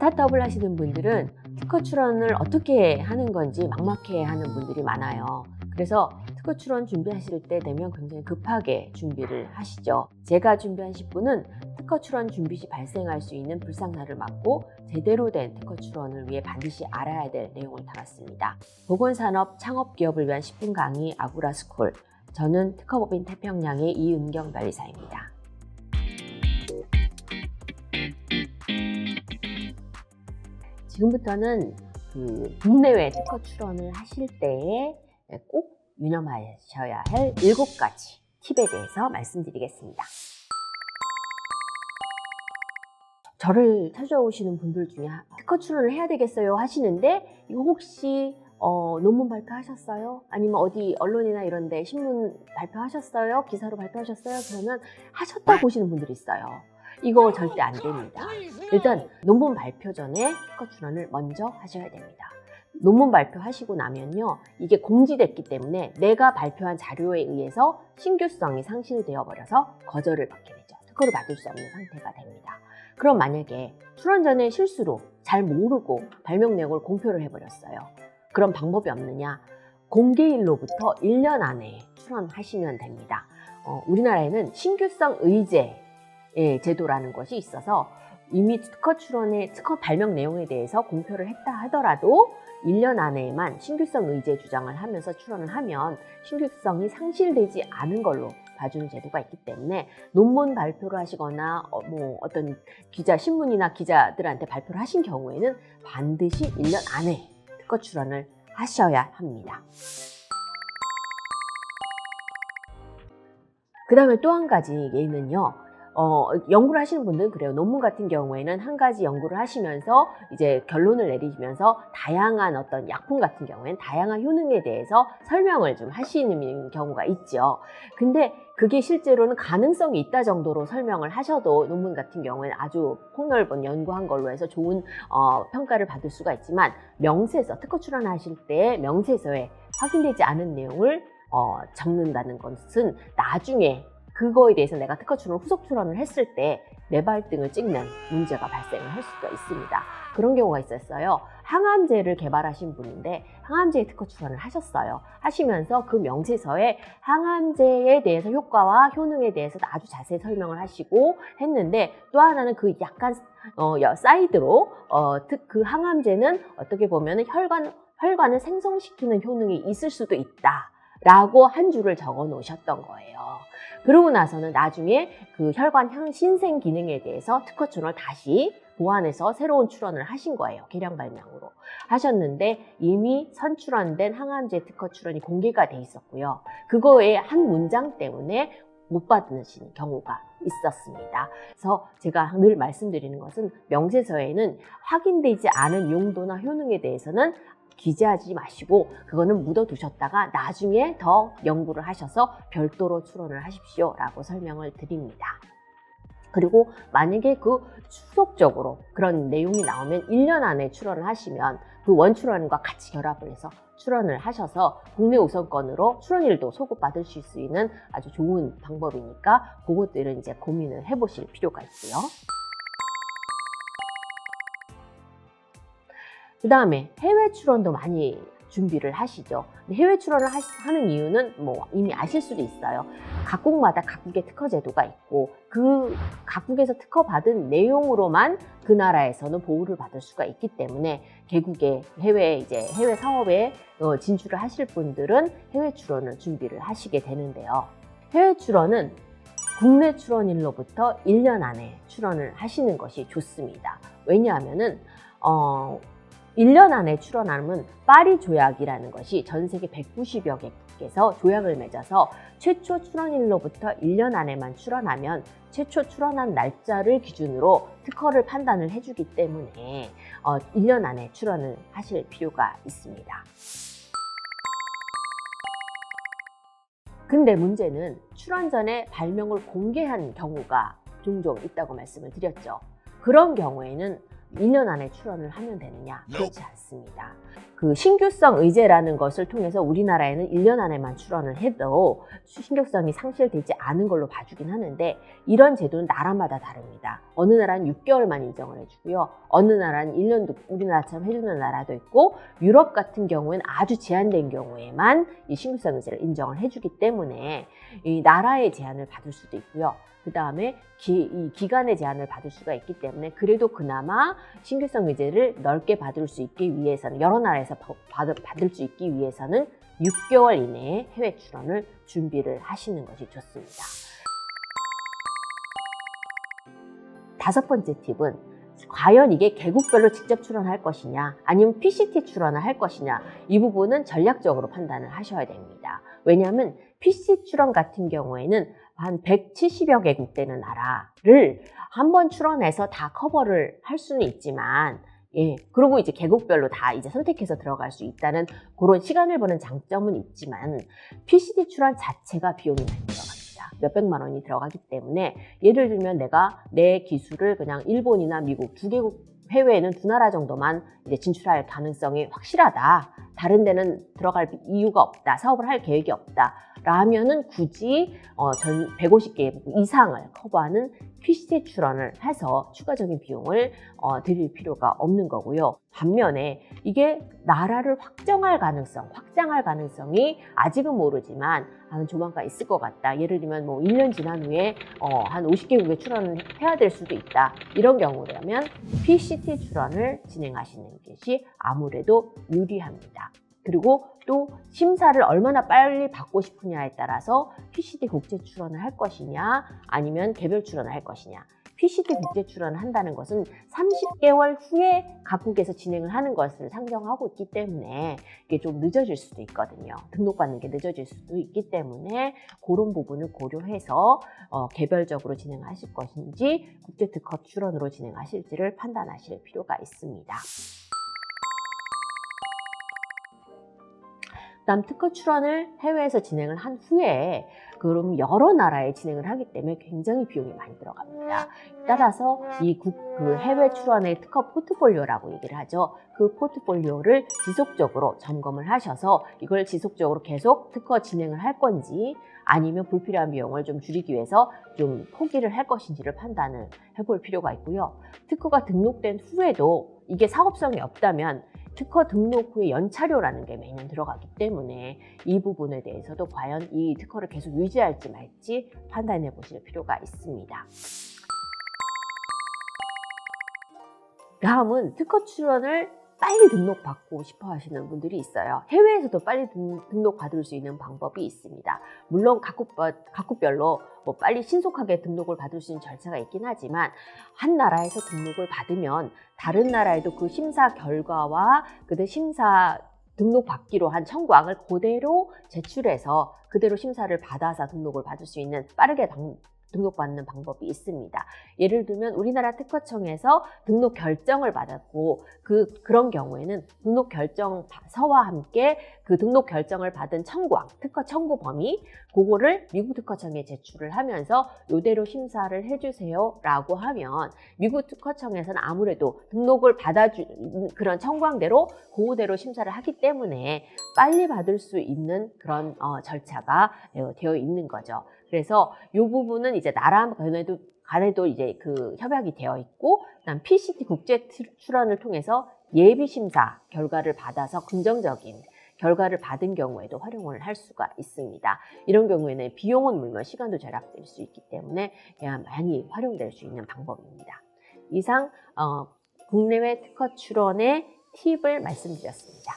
스타트업을 하시는 분들은 특허 출원을 어떻게 하는 건지 막막해 하는 분들이 많아요. 그래서 특허 출원 준비하실 때 되면 굉장히 급하게 준비를 하시죠. 제가 준비한 10분은 특허 출원 준비 시 발생할 수 있는 불상사를 막고 제대로 된 특허 출원을 위해 반드시 알아야 될 내용을 담았습니다. 보건산업 창업기업을 위한 10분 강의 아구라스쿨. 저는 특허법인 태평양의 이은경 변리사입니다. 지금부터는 국내외 특허 출원을 하실 때에 꼭 유념하셔야 할 7가지 팁에 대해서 말씀드리겠습니다. 저를 찾아오시는 분들 중에 특허 출원을 해야 되겠어요 하시는데 이거 혹시 논문 발표하셨어요? 아니면 어디 언론이나 이런 데 신문 발표하셨어요? 기사로 발표하셨어요? 그러면 하셨다고 보시는 분들이 있어요. 이거 절대 안 됩니다. 일단 논문 발표 전에 특허 출원을 먼저 하셔야 됩니다. 논문 발표하시고 나면요, 이게 공지됐기 때문에 내가 발표한 자료에 의해서 신규성이 상실되어 버려서 거절을 받게 되죠. 특허를 받을 수 없는 상태가 됩니다. 그럼 만약에 출원 전에 실수로 잘 모르고 발명 내용을 공표를 해버렸어요. 그런 방법이 없느냐? 공개일로부터 1년 안에 출원하시면 됩니다. 우리나라에는 신규성 의제 제도라는 것이 있어서 이미 특허 출원의 특허 발명 내용에 대해서 공표를 했다 하더라도 1년 안에만 신규성 의제 주장을 하면서 출원을 하면 신규성이 상실되지 않은 걸로 봐주는 제도가 있기 때문에 논문 발표를 하시거나 어떤 신문이나 기자들한테 발표를 하신 경우에는 반드시 1년 안에 특허 출원을 하셔야 합니다. 그 다음에 또 한 가지 예는요. 연구를 하시는 분들은 그래요. 논문 같은 경우에는 한 가지 연구를 하시면서 이제 결론을 내리시면서 다양한 어떤 약품 같은 경우에는 다양한 효능에 대해서 설명을 좀 하시는 경우가 있죠. 근데 그게 실제로는 가능성이 있다 정도로 설명을 하셔도 논문 같은 경우에는 아주 폭넓은 연구한 걸로 해서 좋은 평가를 받을 수가 있지만 명세서, 특허 출원하실 때 명세서에 확인되지 않은 내용을 적는다는 것은 나중에 그거에 대해서 내가 특허 출원, 후속 출원을 했을 때 내 발등을 찍는 문제가 발생을 할 수가 있습니다. 그런 경우가 있었어요. 항암제를 개발하신 분인데 항암제의 특허 출원을 하셨어요. 하시면서 그 명세서에 항암제에 대해서 효과와 효능에 대해서 아주 자세히 설명을 하시고 했는데 또 하나는 그 약간 사이드로 그 항암제는 어떻게 보면 혈관을 생성시키는 효능이 있을 수도 있다 라고 한 줄을 적어 놓으셨던 거예요. 그러고 나서는 나중에 그 혈관 신생 기능에 대해서 특허 출원을 다시 보완해서 새로운 출원을 하신 거예요. 개량 발명으로 하셨는데 이미 선출원된 항암제 특허 출원이 공개가 돼 있었고요. 그거의 한 문장 때문에 못 받으시는 경우가 있었습니다. 그래서 제가 늘 말씀드리는 것은 명세서에는 확인되지 않은 용도나 효능에 대해서는 기재하지 마시고 그거는 묻어두셨다가 나중에 더 연구를 하셔서 별도로 출원을 하십시오 라고 설명을 드립니다. 그리고 만약에 그 추속적으로 그런 내용이 나오면 1년 안에 출원을 하시면 그 원출원과 같이 결합을 해서 출원을 하셔서 국내 우선권으로 출원일도 소급받으실 수 있는 아주 좋은 방법이니까 그것들은 이제 고민을 해보실 필요가 있고요. 그 다음에 해외 출원도 많이 준비를 하시죠. 해외 출원을 하는 이유는 이미 아실 수도 있어요. 각국마다 각국의 특허 제도가 있고 그 각국에서 특허 받은 내용으로만 그 나라에서는 보호를 받을 수가 있기 때문에 개국의 해외 사업에 진출을 하실 분들은 해외 출원을 준비를 하시게 되는데요. 해외 출원은 국내 출원일로부터 1년 안에 출원을 하시는 것이 좋습니다. 왜냐하면은 1년 안에 출원하면 파리 조약이라는 것이 전 세계 190여 개국에서 조약을 맺어서 최초 출원일로부터 1년 안에만 출원하면 최초 출원한 날짜를 기준으로 특허를 판단을 해주기 때문에 1년 안에 출원을 하실 필요가 있습니다. 근데 문제는 출원 전에 발명을 공개한 경우가 종종 있다고 말씀을 드렸죠. 그런 경우에는 2년 안에 출원을 하면 되느냐? 그렇지 않습니다. 그 신규성 의제라는 것을 통해서 우리나라에는 1년 안에만 출원을 해도 신규성이 상실되지 않은 걸로 봐주긴 하는데, 이런 제도는 나라마다 다릅니다. 어느 나라는 6개월만 인정을 해주고요. 어느 나라는 1년도 우리나라처럼 해주는 나라도 있고, 유럽 같은 경우에는 아주 제한된 경우에만 이 신규성 의제를 인정을 해주기 때문에 이 나라의 제한을 받을 수도 있고요. 그 다음에 이 기간의 제한을 받을 수가 있기 때문에, 그래도 그나마 신규성 의제를 넓게 받을 수 있기 위해서는, 여러 나라에서 받을 수 있기 위해서는 6개월 이내에 해외 출원을 준비를 하시는 것이 좋습니다. 5번째 팁은, 과연 이게 개국별로 직접 출원할 것이냐 아니면 PCT 출원을 할 것이냐, 이 부분은 전략적으로 판단을 하셔야 됩니다. 왜냐하면 PC 출원 같은 경우에는 한 170여 개국 되는 나라를 한번 출원해서 다 커버를 할 수는 있지만, 그리고 이제 개국별로 다 이제 선택해서 들어갈 수 있다는 그런 시간을 버는 장점은 있지만, PCT 출원 자체가 비용이 많이 들어갑니다. 몇백만 원이 들어가기 때문에, 예를 들면 내가 내 기술을 그냥 일본이나 미국 2개국, 해외에는 2나라 정도만 이제 진출할 가능성이 확실하다, 다른 데는 들어갈 이유가 없다, 사업을 할 계획이 없다 라면은 굳이 전 150개 이상을 커버하는 PCT 출원을 해서 추가적인 비용을 드릴 필요가 없는 거고요. 반면에 이게 나라를 확장할 가능성이 아직은 모르지만 조만간 있을 것 같다. 예를 들면 뭐 1년 지난 후에 한 50개국에 출원을 해야 될 수도 있다. 이런 경우라면 PCT 출원을 진행하시는 것이 아무래도 유리합니다. 그리고 또 심사를 얼마나 빨리 받고 싶으냐에 따라서 PCT 국제 출원을 할 것이냐 아니면 개별 출원을 할 것이냐. PCT 국제 출원을 한다는 것은 30개월 후에 각국에서 진행을 하는 것을 상정하고 있기 때문에 이게 좀 늦어질 수도 있거든요. 등록받는 게 늦어질 수도 있기 때문에 그런 부분을 고려해서 개별적으로 진행하실 것인지 국제 특허 출원으로 진행하실지를 판단하실 필요가 있습니다. 그다음 특허 출원을 해외에서 진행을 한 후에 그럼 여러 나라에 진행을 하기 때문에 굉장히 비용이 많이 들어갑니다. 따라서 그 해외 출원의 특허 포트폴리오라고 얘기를 하죠. 그 포트폴리오를 지속적으로 점검을 하셔서 이걸 지속적으로 계속 특허 진행을 할 건지 아니면 불필요한 비용을 좀 줄이기 위해서 좀 포기를 할 것인지를 판단을 해볼 필요가 있고요. 특허가 등록된 후에도 이게 사업성이 없다면 특허 등록 후에 연차료라는 게 매년 들어가기 때문에 이 부분에 대해서도 과연 이 특허를 계속 유지할지 말지 판단해 보실 필요가 있습니다. 다음은 특허 출원을 빨리 등록받고 싶어 하시는 분들이 있어요. 해외에서도 빨리 등록받을 수 있는 방법이 있습니다. 물론 각국별로 뭐 빨리 신속하게 등록을 받을 수 있는 절차가 있긴 하지만, 한 나라에서 등록을 받으면 다른 나라에도 그 심사 결과와 그 심사 등록받기로 한 청구항을 그대로 제출해서 그대로 심사를 받아서 등록을 받을 수 있는 빠르게 등록받는 방법이 있습니다. 예를 들면 우리나라 특허청에서 등록 결정을 받았고 그런 경우에는 등록 결정서와 함께 그 등록 결정을 받은 청구항, 특허 청구 범위, 그거를 미국 특허청에 제출을 하면서 이대로 심사를 해주세요 라고 하면 미국 특허청에서는 아무래도 등록을 받아준 그런 청구항대로 그대로 심사를 하기 때문에 빨리 받을 수 있는 그런 절차가 되어 있는 거죠. 그래서 이 부분은 이제 나라 간에도 이제 그 협약이 되어 있고, 그다음 PCT 국제 출원을 통해서 예비 심사 결과를 받아서 긍정적인 결과를 받은 경우에도 활용을 할 수가 있습니다. 이런 경우에는 비용은 물론 시간도 절약될 수 있기 때문에 많이 활용될 수 있는 방법입니다. 이상 국내외 특허 출원의 팁을 말씀드렸습니다.